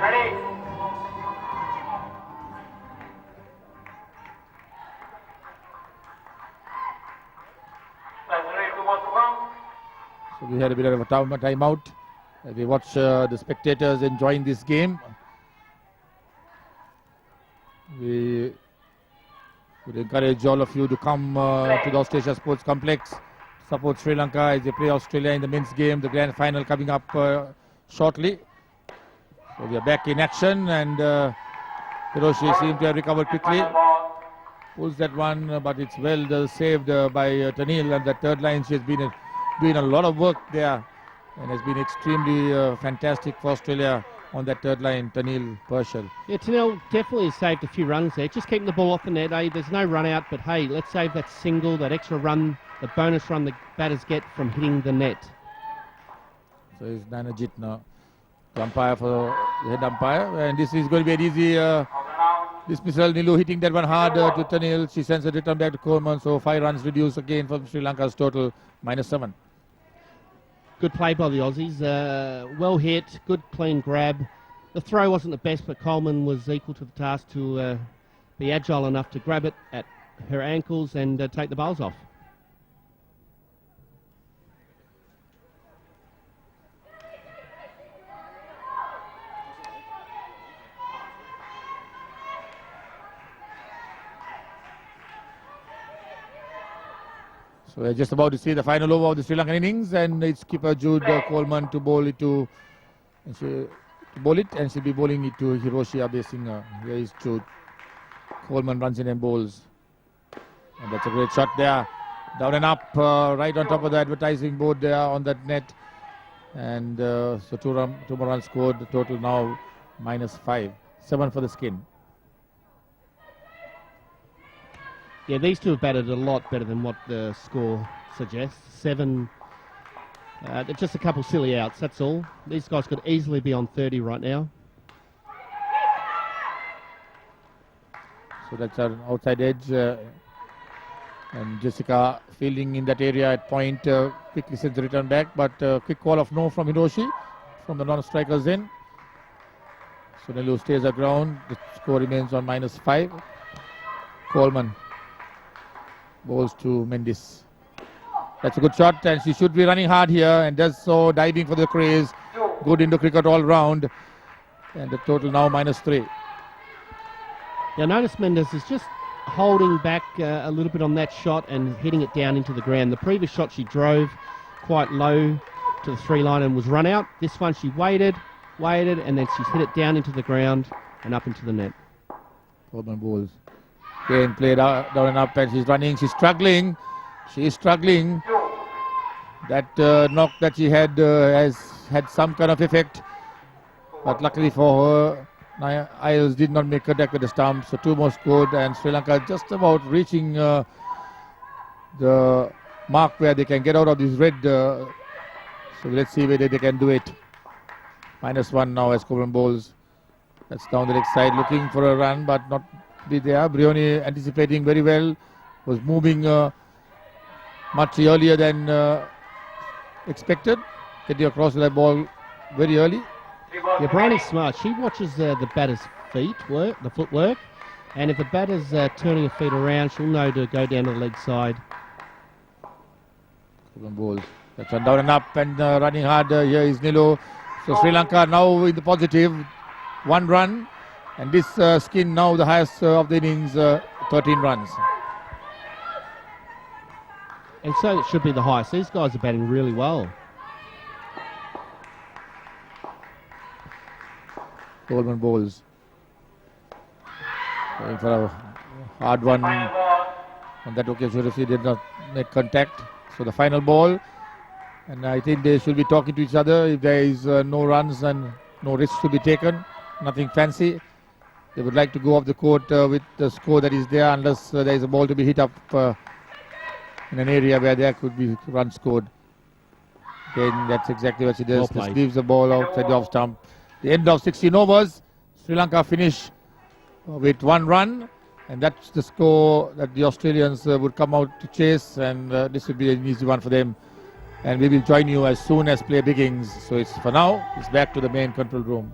So we had a bit of a timeout. We watch the spectators enjoying this game. We would encourage all of you to come to the Austasia Sports Complex, support Sri Lanka as they play Australia in the men's game. The grand final coming up shortly. So we are back in action, and Hiroshi seems to have recovered quickly. Pulls that one, but it's well saved by Tanil, and the third line. She has been doing a lot of work there and has been extremely fantastic for Australia on that third line, Tanil Pershal. Yeah, Tanil definitely has saved a few runs there. Just keeping the ball off the net. There's no run out, but hey, let's save that single, that extra run, the bonus run the batters get from hitting the net. So it's Nanajit now, the umpire for the head umpire, and this is going to be an easy dismissal. Nilu hitting that one hard to Tanil. She sends a return back to Coleman, so 5 runs reduced again from Sri Lanka's total -7. Good play by the Aussies. Well hit, good clean grab. The throw wasn't the best, but Coleman was equal to the task to be agile enough to grab it at her ankles and take the bowls off. So we're just about to see the final over of the Sri Lankan innings, and it's skipper Jude Coleman to bowl it to, and she'll be bowling it to Hiroshi Abesingha. Here is Jude. Coleman runs in and bowls, and that's a great shot there, down and up, right on top of the advertising board there on that net, and so two more runs scored. The total now -5, 7 for the skin. Yeah, these two have batted a lot better than what the score suggests. 7, just a couple silly outs, that's all. These guys could easily be on 30 right now. So that's an outside edge, and Jessica fielding in that area at point, quickly sends the return back, but quick call of no from Hiroshi, from the non-strikers in. So Nilu stays her ground. The score remains on -5. Coleman bowls to Mendes. That's a good shot, and she should be running hard here, and does so, diving for the crease. Good into cricket all round, and the total now -3. Now notice Mendes is just holding back a little bit on that shot and hitting it down into the ground. The previous shot she drove quite low to the 3-line and was run out. This one she waited, and then she's hit it down into the ground and up into the net. Coleman bowls. Again played down and up, and she's running. She's struggling. She's struggling. That knock that she had has had some kind of effect, but luckily for her, Isles did not make contact with the stump. So 2 more scored, and Sri Lanka just about reaching the mark where they can get out of this red. So let's see whether they can do it. -1 now as Coleman bowls. That's down the leg side, looking for a run, but not be there. Brioni anticipating very well, was moving much earlier than expected, getting across that ball very early. Yeah, Brioni's smart. She watches the batter's feet work, the footwork, and if the batter's turning her feet around, she'll know to go down to the leg side. Coleman bowls. That's one down and up, and running hard. Here is Nilu. So Sri Lanka now in the positive, 1 run. And this skin now the highest of the innings, 13 runs. And so it should be the highest. These guys are batting really well. Coleman bowls. Going for a hard one. On that occasion, he did not make contact. So the final ball. And I think they should be talking to each other. If there is no runs and no risks to be taken, nothing fancy, they would like to go off the court with the score that is there, unless there is a ball to be hit up in an area where there could be runs scored. Then that's exactly what she does. Just leaves the ball outside the off stump. The end of 16 overs. Sri Lanka finish with 1 run, and that's the score that the Australians would come out to chase, and this would be an easy one for them. And we will join you as soon as play begins. So it's for now, it's back to the main control room.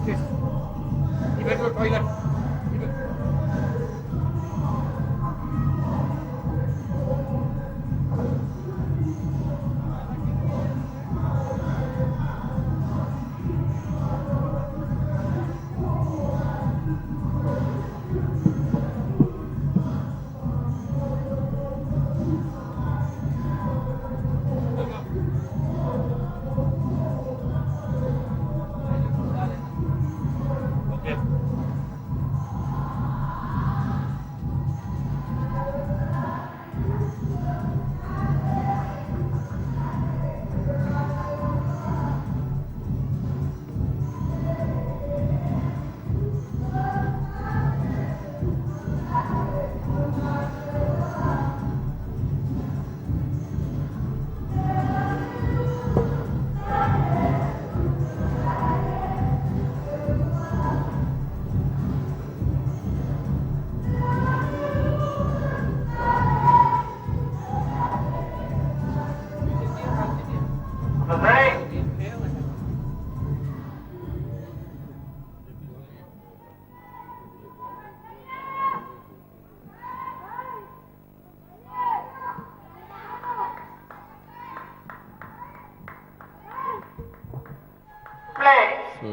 So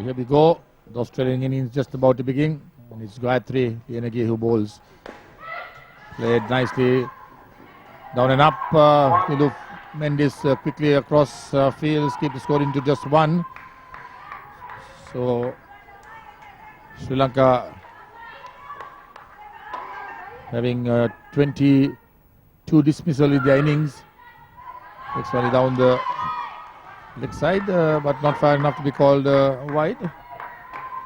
here we go. The Australian innings just about to begin. And it's Gayatri Yenagi who bowls. Played nicely. Down and up. Nilu Mendes quickly across fields. Keep the score into just one. So Sri Lanka having 22 dismissal in their innings. It's only down the leg side, but not far enough to be called wide.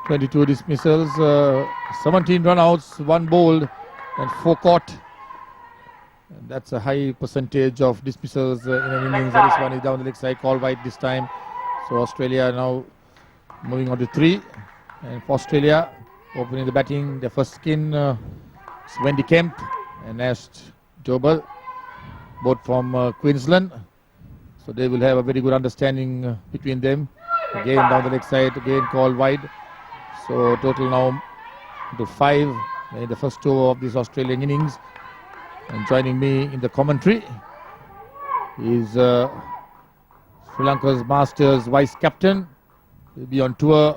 22 dismissals, 17 run-outs, 1 bowled and 4 caught. And that's a high percentage of dismissals in an innings. And this one is down the leg side, called wide this time. So Australia now moving on to 3. And for Australia, opening the batting, their first skin, Wendy Kemp and Ash Dobell, both from Queensland. So they will have a very good understanding between them. Again down the leg side, again called wide. So total now to 5 in the first over of this Australian innings. And joining me in the commentary is Sri Lanka's Masters vice captain. He'll be on tour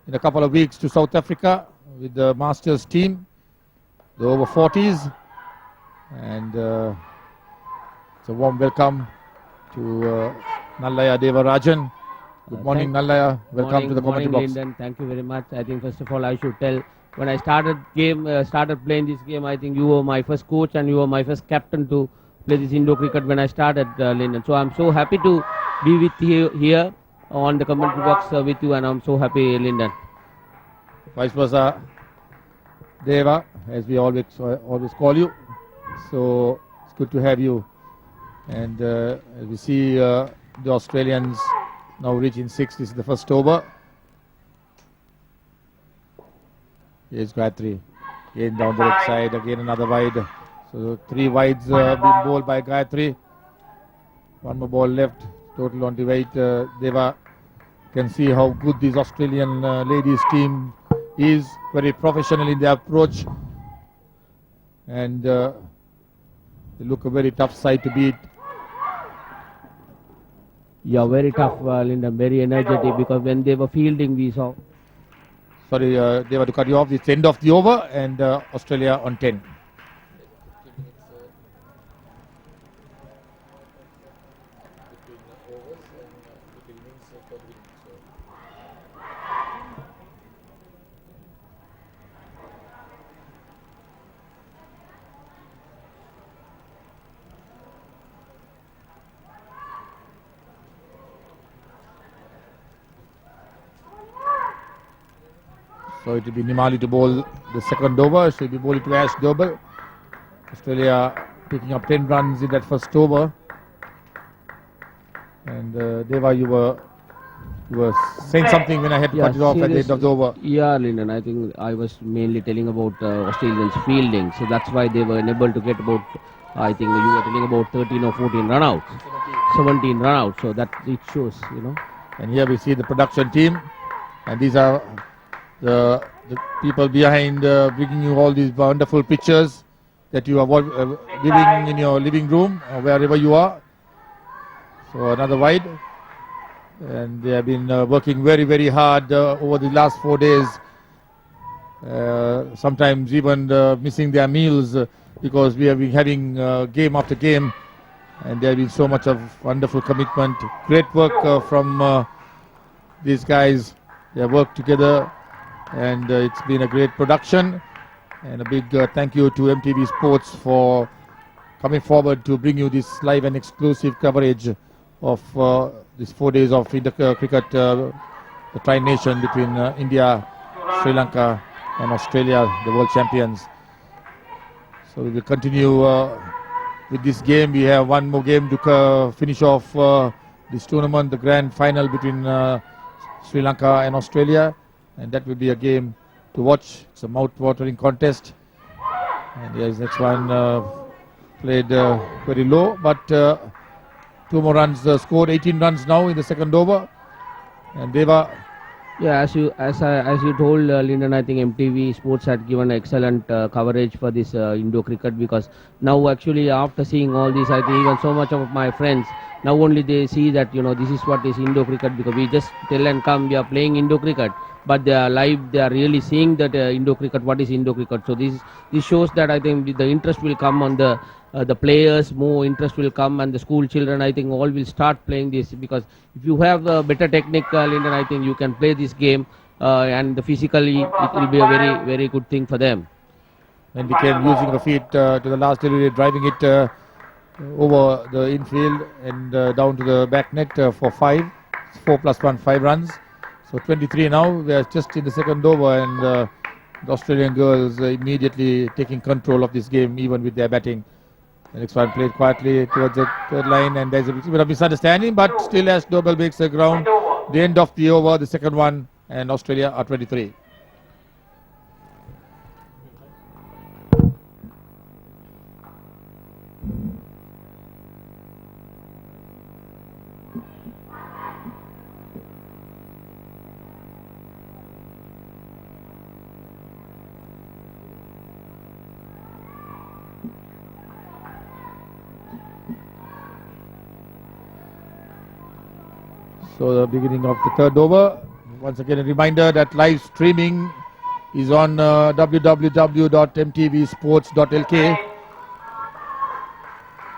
in a couple of weeks to South Africa with the Masters team, the over 40s. And it's a warm welcome to Nallaya Devarajan. Good morning, Nallaya. Welcome to the commentary box. Lyndon. Thank you very much. I think first of all I should tell, when I started playing this game, I think you were my first coach and you were my first captain to play this Indo cricket when I started, Lyndon. So I'm so happy to be with you here on the commentary box with you, and I'm so happy, Lyndon. Vice versa, Deva, as we always call you. So it's good to have you. And as we see the Australians now reaching 6. This is the first over. Here's Gayatri. Again down the leg side. Again another wide. So 3 wides being bowled by Gayatri. 1 more ball left. Total on the 8. Deva can see how good this Australian ladies team is. Very professional in their approach. And they look a very tough side to beat. Yeah, very tough, Lyndon, very energetic, because when they were fielding, we saw. Sorry, they were to cut you off. It's end of the over, and Australia on 10. So it will be Nimali to bowl the second over. She'll be bowling to Ash Dobell. Australia picking up 10 runs in that first over. And Deva, you were saying something when I had to cut it off at the end of the over. Yeah, Lyndon, I think I was mainly telling about Australians fielding. So that's why they were unable to get about, I think you were telling about 13 or 14 run-outs. 17 run-outs. So that it shows, you know. And here we see the production team. And these are the people behind bringing you all these wonderful pictures that you are viewing in your living room or wherever you are. So another wide, and they have been working very, very hard over the last 4 days. Sometimes even missing their meals because we have been having game after game, and there has been so much of wonderful commitment. Great work from these guys. They have worked together, and it's been a great production. And a big thank you to MTV Sports for coming forward to bring you this live and exclusive coverage of these 4 days of cricket, the tri-nation between India, Sri Lanka and Australia, the world champions. So we will continue with this game. We have one more game to finish off this tournament, the grand final between Sri Lanka and Australia, and that will be a game to watch. It's a mouth-watering contest, and yes, next one played very low, but 2 more runs scored. 18 runs now in the second over, and Deva. Yeah, as you told, Lyndon, I think MTV Sports had given excellent coverage for this Indo cricket, because now actually after seeing all this, I think even so much of my friends now only they see that this is what is Indo cricket, because we just tell and come we are playing Indo cricket, but they are live, they are really seeing that Indo cricket, what is Indo cricket. So this shows that I think the interest will come on the players, more interest will come, and the school children, I think all will start playing this, because if you have a better technique, Lyndon, I think you can play this game, and physically it will be a very, very good thing for them. And we came using the feet to the last delivery, driving it over the infield and down to the back net for 5. 4 plus 1, 5 runs. So 23 now. We are just in the second over, and the Australian girls immediately taking control of this game, even with their batting. The next one played quietly towards the third line, and there's a bit of misunderstanding, but still as Dobell makes the ground, the end of the over, the second one, and Australia are 23. So the beginning of the third over. Once again, a reminder that live streaming is on www.mtvsports.lk. You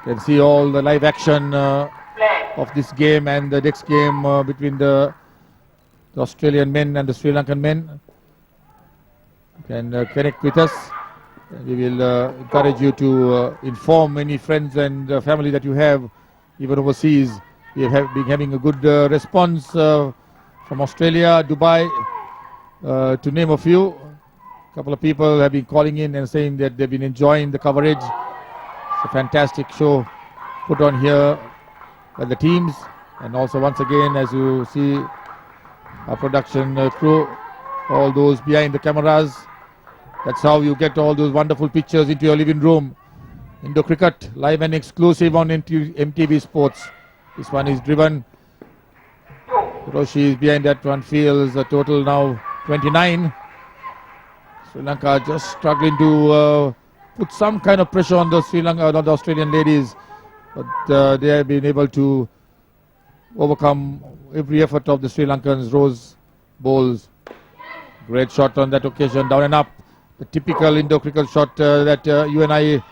can see all the live action of this game and the next game between the Australian men and the Sri Lankan men. You can connect with us. We will encourage you to inform any friends and family that you have, even overseas. We have been having a good response from Australia, Dubai, to name a few. A couple of people have been calling in and saying that they've been enjoying the coverage. It's a fantastic show put on here by the teams. And also once again, as you see, our production crew, all those behind the cameras. That's how you get all those wonderful pictures into your living room. Indo Cricket, live and exclusive on MTV Sports. This one is driven. Roshi is behind that one, feels a total now 29. Sri Lanka just struggling to put some kind of pressure on the the Australian ladies, but they have been able to overcome every effort of the Sri Lankans. Rose bowls. Great shot on that occasion, down and up. The typical Indo cricket shot that you and I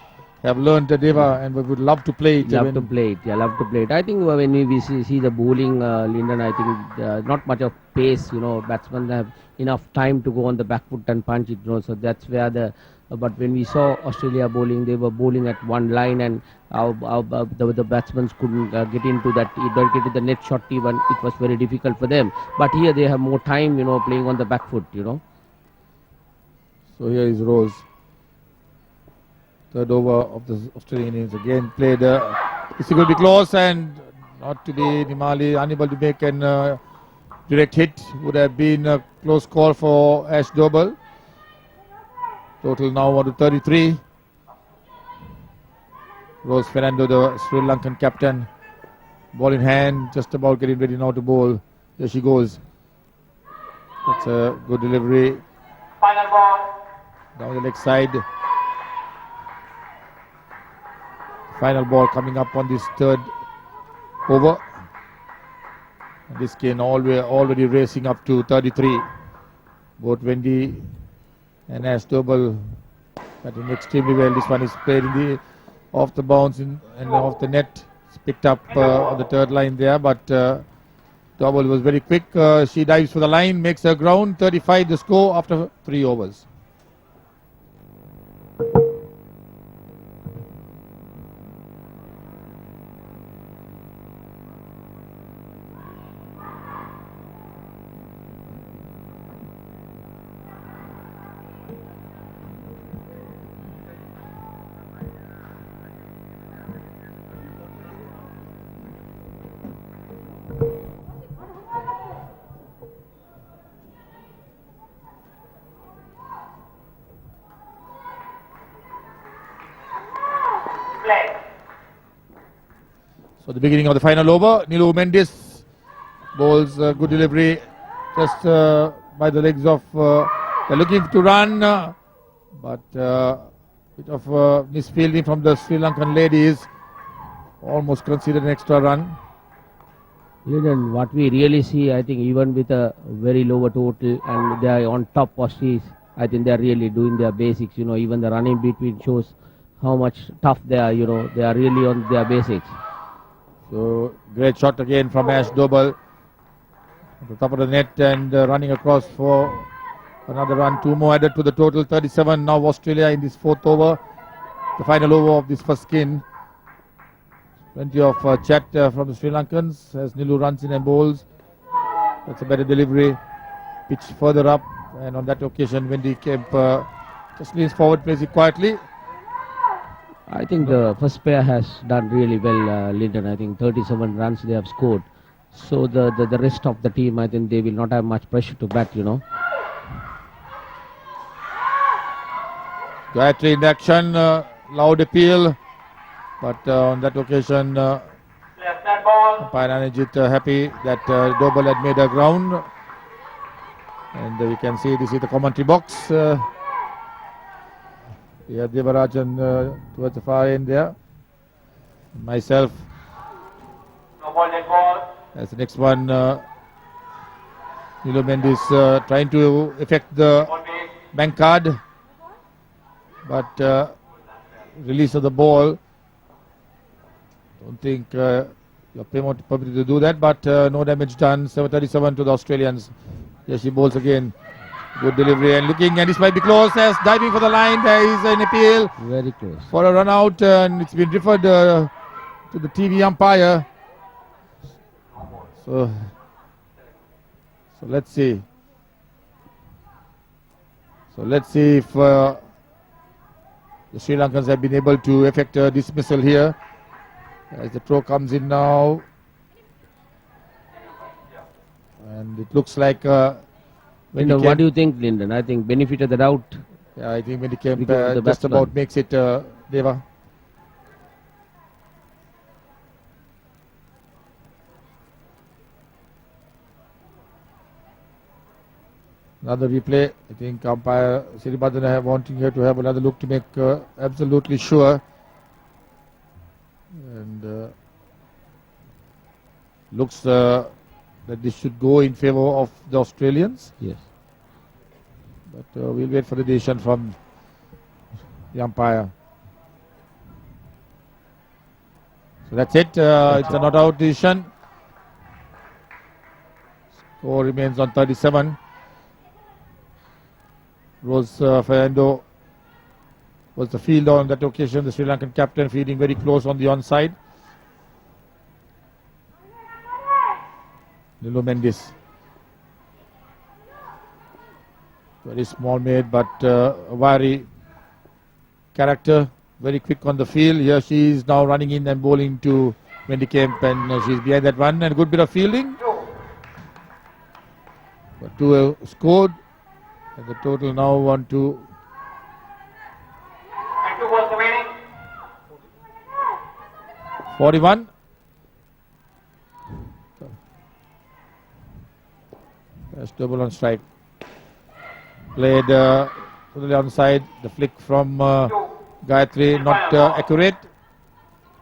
have learned, Deva, and we would love to play it. Love to play it. I think when we see the bowling, Lyndon, I think not much of pace. Batsmen have enough time to go on the back foot and punch it. So that's where but when we saw Australia bowling, they were bowling at one line, and the batsmen couldn't get into that, get to the net shot even. It was very difficult for them. But here they have more time, playing on the back foot, So here is Rose. Third over of the Australian innings again played. It's going to be close, and not to be Nimali unable to make an direct hit. Would have been a close call for Ash Dobell. Total now on to 33. Rose Fernando, the Sri Lankan captain, ball in hand, just about getting ready now to bowl. Here she goes. That's a good delivery Final ball. down the leg side. Final ball coming up on this third over. This game already racing up to 33. Both Wendy and Ash Double batting extremely well. This one is played in the off the bounce and off the net. It's picked up on the third line there, but Double was very quick. She dives for the line, makes her ground. 35 the score after 3 overs. Play. So the beginning of the final over, Nilu Mendes bowls good delivery just by the legs of, they're looking to run, but bit of misfielding from the Sri Lankan ladies, almost considered an extra run. Lyndon, what we really see, I think even with a very lower total and they are on top Aussies, I think they are really doing their basics. Even the running between shows how much tough they are. They are really on their basics. So great shot again from Ash Dobal at the top of the net and running across for another run. 2 more added to the total. 37 now Australia in this 4th over. The final over of this first skin. Plenty of chat from the Sri Lankans as Nilu runs in and bowls. That's a better delivery. Pitch further up, and on that occasion Wendy Kemp just leans forward, plays it quietly. I think the first pair has done really well, Lyndon. I think 37 runs they have scored. So the rest of the team, I think they will not have much pressure to bat. Gayatri in action, loud appeal, but on that occasion Left hand ball. umpire Anajit happy that Dobal had made a ground, and you can see this is the commentary box. We have Devarajan towards the far end there. Myself No ball, dead ball. as the next one. Nilu Mendes trying to effect the Ball base. bank card, but release of the ball. Don't think you're permitted to do that, but no damage done. 7:37 to the Australians. Here she bowls again. Good delivery and looking, and this might be close as diving for the line. There is an appeal Very close. for a run out, and it's been referred to the TV umpire. So let's see. So let's see if the Sri Lankans have been able to effect a dismissal here. As the throw comes in now, and it looks like Lyndon, what do you think, Lyndon? I think benefit of the doubt. yeah, I think when he came Because of the just batsman. about makes it Deva. Another replay. I think umpire Siribadana wanting here to have another look to make absolutely sure. And looks that this should go in favor of the Australians. Yes. But we'll wait for the decision from the umpire. So that's it. It's a not out decision. Score remains on 37. Rose Fernando was the fielder on that occasion. The Sri Lankan captain fielding very close on the onside. Nilu Mendes. Very small made, but a wiry character. Very quick on the field. Here she is now running in and bowling to Wendy Kemp, and she's behind that one. And a good bit of fielding. But 2 scored. And the total now on to And 2 balls remaining. That's double on strike. Played totally on side. The flick from Gayatri, not accurate.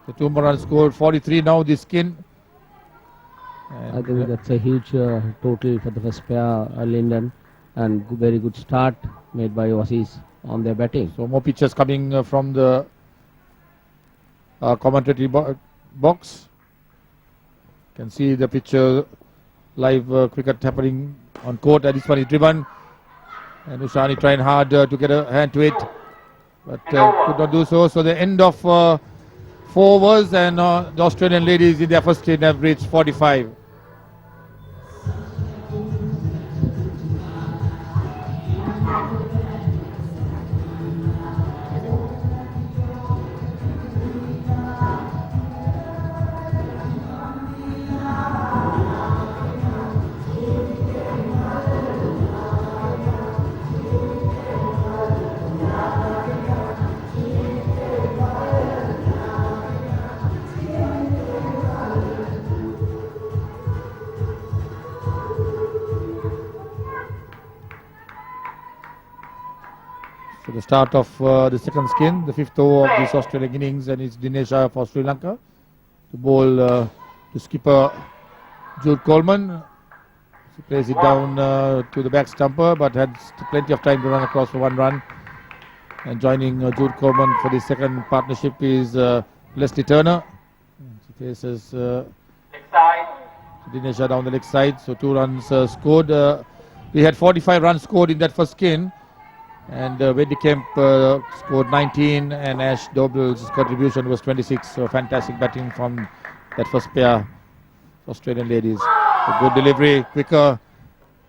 The 2 more runs scored. 43 now. The skin. I think that's a huge total for the first pair, Linden, and very good start made by Aussies on their batting. So more pictures coming from the commentary box. Can see the picture live cricket happening on court, and this one is driven. And Ushani trying hard to get a hand to it, but could not do so. So the end of 4 overs, and the Australian ladies in their first 10 have reached 45. So the start of the second skin, the 5th over of this Australian innings, and it's Dinesha for Sri Lanka. The ball to skipper Jude Coleman. He plays it down to the back stumper, but had plenty of time to run across for 1 run. And joining Jude Coleman for the second partnership is Leslie Turner. She faces Leg side. Dinesha down the leg side. So 2 runs scored. We had 45 runs scored in that first skin. And Wendy Kemp scored 19, and Ash Dobell's contribution was 26. So fantastic batting from that first pair, Australian ladies. So good delivery, quicker,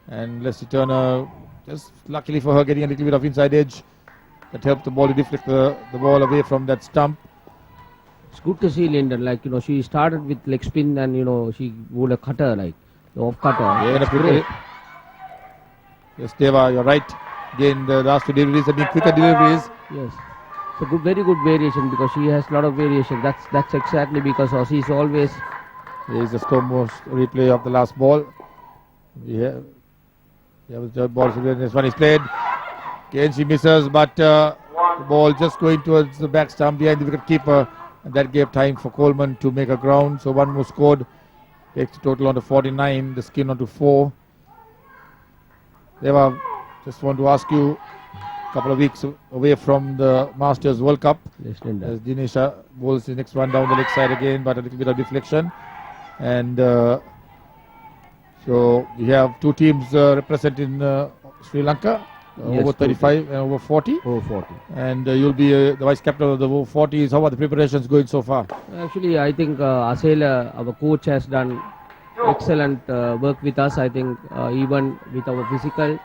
and Leslie Turner, just luckily for her, getting a little bit of inside edge that helped the ball to deflect the ball away from that stump. It's good to see Linden, like, she started with leg spin and, she bowled a cutter, like, the off cutter. Yeah, That's great. Yes, Deva, you're right. Again, the last 2 deliveries have been quicker deliveries. Yes. So good, very good variation, because she has a lot of variation. That's exactly because Aussies always. Here is the slow motion replay of the last ball. We have the third ball. So this one is played. Again, she misses, but the ball just going towards the back stump behind the wicket keeper, and that gave time for Coleman to make a ground. So 1 more scored, takes the total on to 49. The skin on to 4. Deva, just want to ask you, a couple of weeks away from the Masters World Cup, Yes, Linden. as Dinesha bowls the next one down the leg side again, but a little bit of deflection. And so we have 2 teams representing Sri Lanka, Yes, over 35 and over 40. Over 40. And you'll be the vice captain of the over 40s. How are the preparations going so far? Actually, I think Asela, our coach, has done excellent work with us. I think even with our physical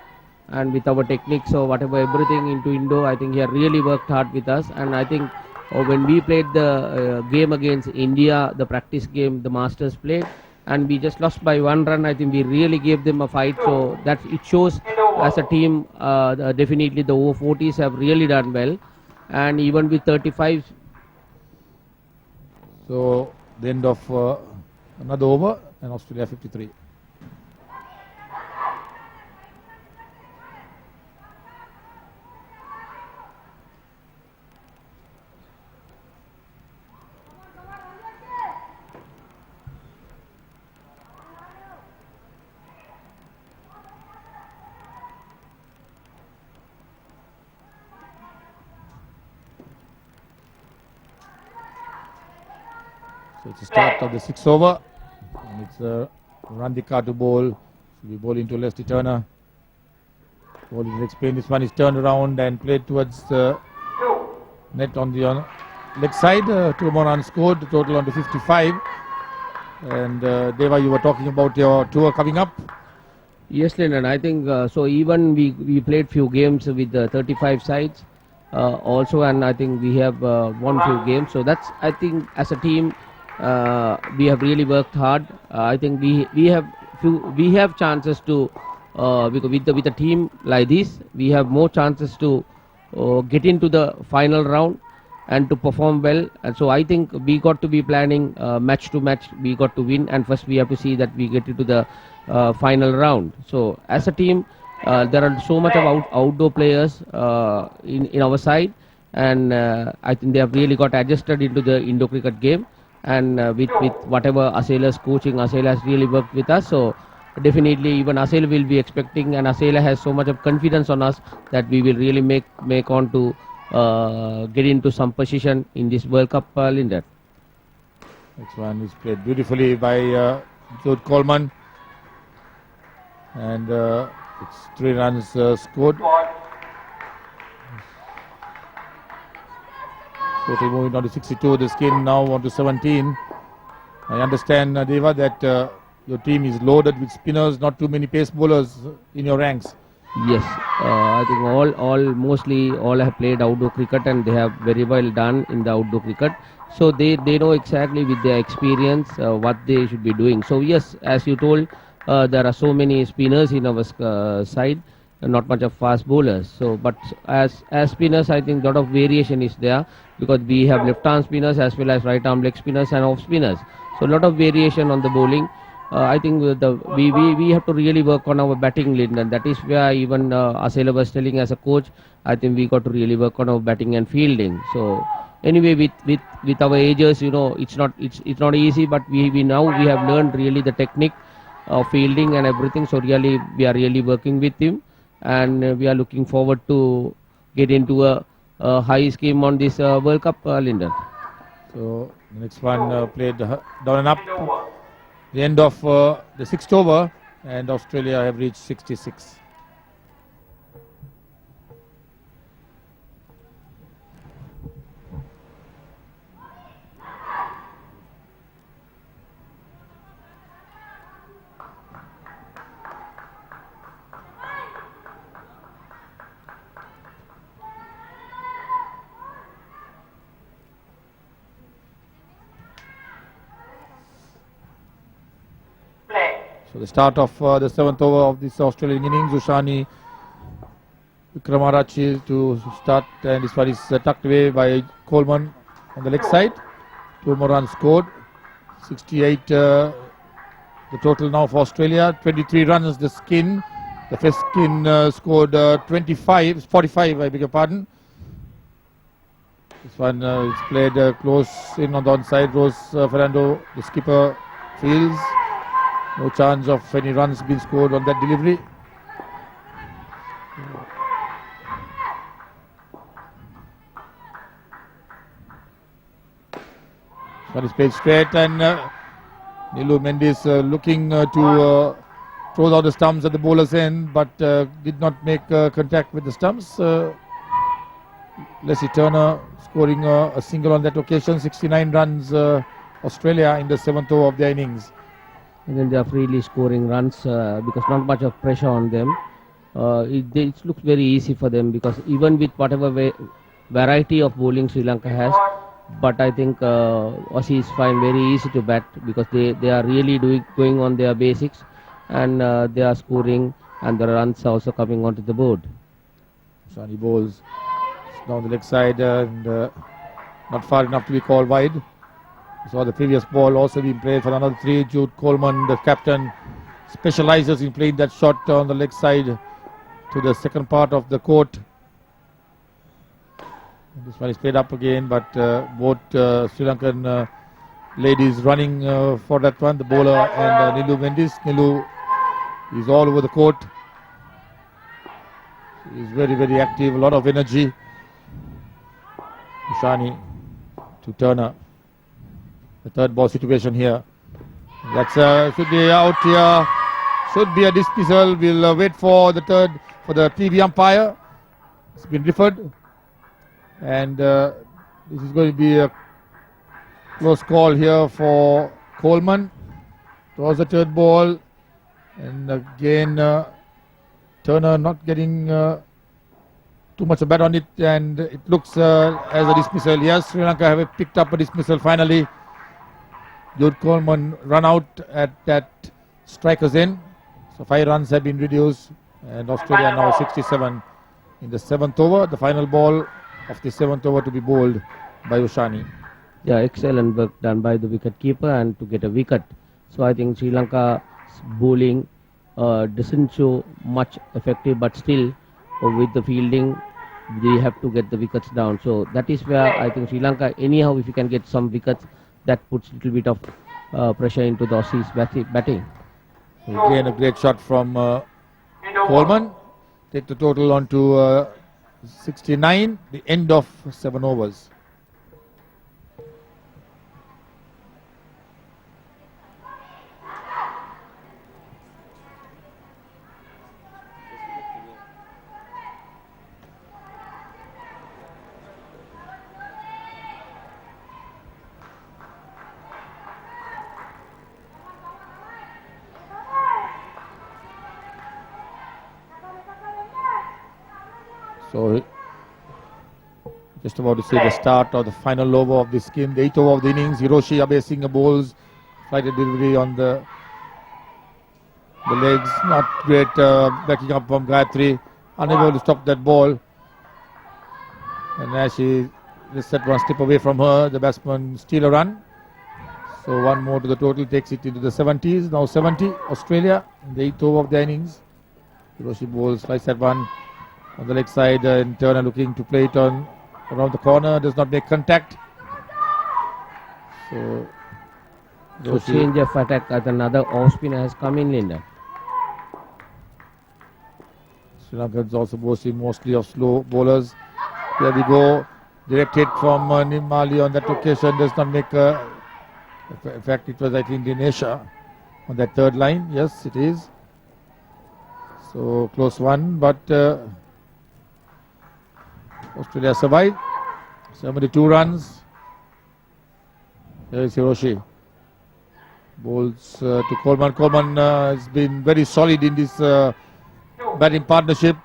and with our techniques, so whatever, everything into Indo, I think he had really worked hard with us. And I think when we played the game against India, the practice game, the Masters played, and we just lost by 1 run. I think we really gave them a fight. So that it shows as a team, definitely the over 40s have really done well. And even with 35, So the end of another over, and Australia 53. So it's the start of the 6th over, and it's Randika to bowl. Should be bowling to Leslie Turner. Ball is explained. This one is turned around and played towards the net on the leg side. 2 more unscored, total on to 55. And Deva, you were talking about your tour coming up. yes, Lennon, I think so. Even we played few games with the 35 sides also, and I think we have won few games. So that's, I think, as a team, we have really worked hard. I think we have chances to because with a team like this, we have more chances to get into the final round and to perform well. And so I think we got to be planning match to match. We got to win, and first we have to see that we get into the final round. So as a team, there are so much of outdoor players in our side, and I think they have really got adjusted into the Indo cricket game. And with whatever Asela's coaching, Asela has really worked with us. So definitely, even Asela will be expecting, and Asela has so much of confidence on us that we will really make on to get into some position in this World Cup, Linder. Next one is played beautifully by Jude Coleman. And it's 3 runs scored. Ball. Total moving on to 62. The skin now on to 17. I understand, Deva, that your team is loaded with spinners, not too many pace bowlers in your ranks. Yes, I think mostly all have played outdoor cricket and they have very well done in the outdoor cricket. So they know exactly with their experience what they should be doing. So yes, as you told, there are so many spinners in our side, not much of fast bowlers. So, but as spinners, I think lot of variation is there because we have left arm spinners as well as right arm leg spinners and off spinners. So, lot of variation on the bowling. I think we have to really work on our batting lead, and that is where even Asela was telling as a coach. I think we got to really work on our batting and fielding. So anyway, with our ages, it's not easy, but we have learned really the technique of fielding and everything. So really, we are really working with him, and we are looking forward to get into a high scheme on this World Cup, Lyndon. So the next one played down and up. The end of the 6th over, and Australia have reached 66. So the start of the 7th over of this Australian innings, Ushani Vikramarachi to start, and this one is tucked away by Coleman on the leg side. 2 more runs scored, 68 the total now for Australia, 23 runs the skin. The first skin scored 45, I beg your pardon. This one is played close in on the onside. Rose Fernando, the skipper, fields. No chance of any runs being scored on that delivery. One is played straight, and Nilu Mendes looking to throw out the stumps at the bowler's end, but did not make contact with the stumps. Leslie Turner scoring a single on that occasion. 69 runs Australia in the 7th over of their innings. And then they are freely scoring runs because not much of pressure on them. It looks very easy for them because even with whatever variety of bowling Sri Lanka has, but I think Aussies find very easy to bat because they are really going on their basics, and they are scoring, and the runs are also coming onto the board. Shani bowls down the leg side and not far enough to be called wide. So the previous ball also being played for another 3. Jude Coleman, the captain, specializes in playing that shot on the leg side to the second part of the court. And this one is played up again, but both Sri Lankan ladies running for that one, the bowler and Nilu Mendes. Nilu is all over the court. He is very, very active, a lot of energy. Shani to Turner. The third ball situation here. That's should be out here. Should be a dismissal. We'll wait for the TV umpire. It's been referred, and this is going to be a close call here for Coleman. Towards the third ball, and again Turner not getting too much of bat on it, and it looks as a dismissal. Yes, Sri Lanka have picked up a dismissal finally. Jude Coleman run out at that striker's end. So 5 runs have been reduced, and Australia now 67 in the 7th over. The final ball of the 7th over to be bowled by Ushani. Yeah, excellent work done by the wicket keeper and to get a wicket. So I think Sri Lanka's bowling doesn't show much effective, but still with the fielding they have to get the wickets down. So that is where I think Sri Lanka, anyhow, if you can get some wickets, that puts a little bit of pressure into the Aussies batting. So again, a great shot from End over. Coleman. Take the total on to 69, the end of 7 overs. So just about to see the start of the final over of this game, the 8th over of the innings. Hiroshi Abe Singh bowls, flight delivery on the legs, not great backing up from Gayatri, unable to stop that ball. And as she just set one step away from her, the batsman steal a run. So one more to the total, takes it into the 70s. Now 70, Australia, in the 8th over of the innings. Hiroshi bowls, slice that one on the leg side, and Turner looking to play it on around the corner, does not make contact. So Change of attack as another off spinner has come in, Linda. Sri Lanka is also boasting mostly of slow bowlers. Here we go, direct hit from Nimali on that occasion, does not make in fact it was I think Dinesha on that third line. Yes, it is. So close one, but Australia survived. 72 runs. There is Hiroshi. Bowls to Coleman. Coleman has been very solid in this batting partnership.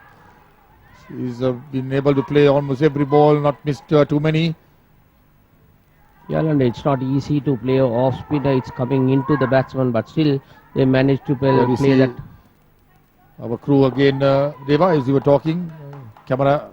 He's been able to play almost every ball, not missed too many. Yeah, and it's not easy to play off spinner. It's coming into the batsman, but still they managed to play that. Our crew again, Deva, as you were talking, camera